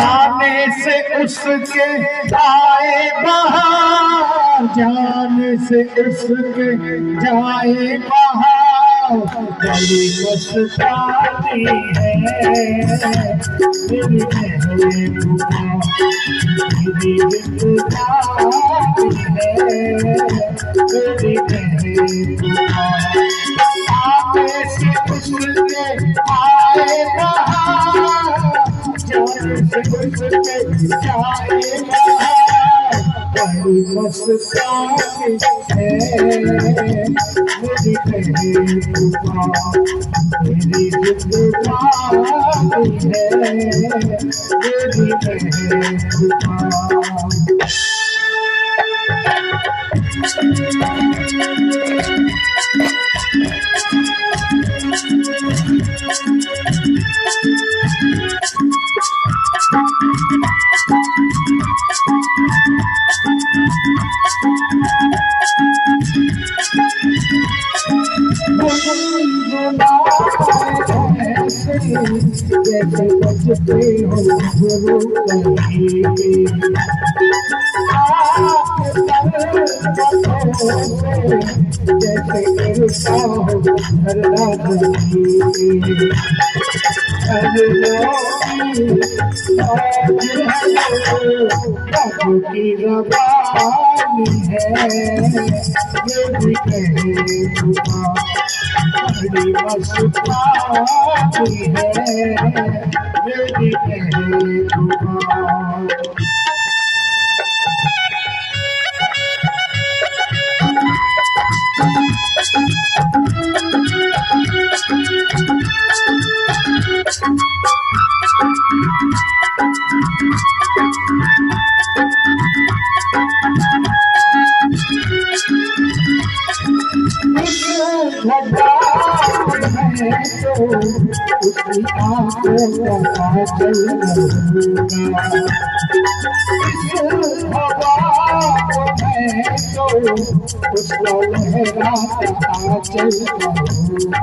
आने से उसके आए बहार, जाने से उसके जाए बहार। बड़ी मस्तानी है मेरी महबूबा, मेरी जिंदगानी है मेरी महबूबा। आने से उसके आए बहार, जाने से उसके जाए बहार। बड़ी मस्तानी है मेरी महबूबा, मेरी जिंदगानी है मेरी महबूबा। जैसे बचते हो गुरु कहीं जैसे करता हो धरना प्रभु की रवानी है मेरी महबूबा, बड़ी मस्तानी है मेरी महबूबा। उसकी आंखों का काजल रहूंगा, हवा को मैं तो उसको लहराता आंचल रहूंगा।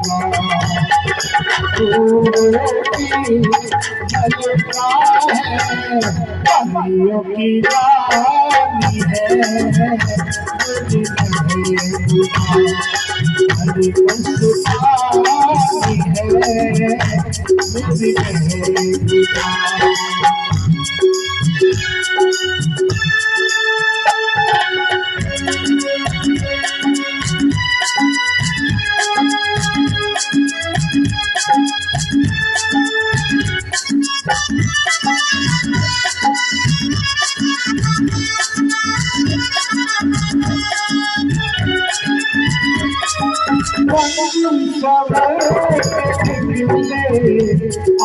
झलका है पनियों की रानी है मेरी महबूबा, बड़ी मस्तानी है मेरी महबूबा।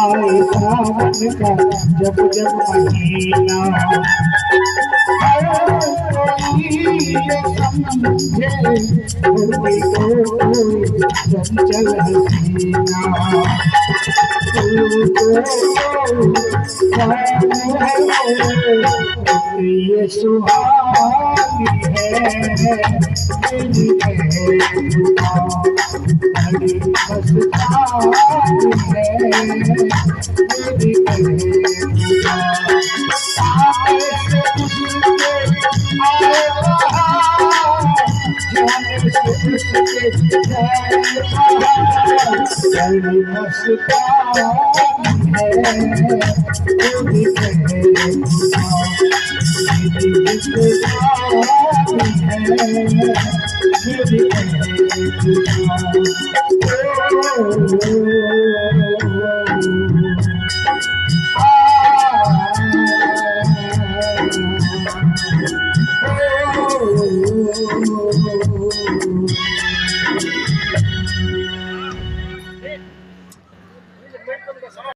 आए सावन का जब जब महीना, समझे कोई चंचल हसीना। ये सुहानी है मेरी महबूबा, बड़ी मस्तानी है मेरी महबूबा। आए से उसके आए बहार, जाने से उसके जाए बहार। बड़ी मस्तानी है मेरी महबूबा, मेरी जिंदगानी है मेरी महबूबा।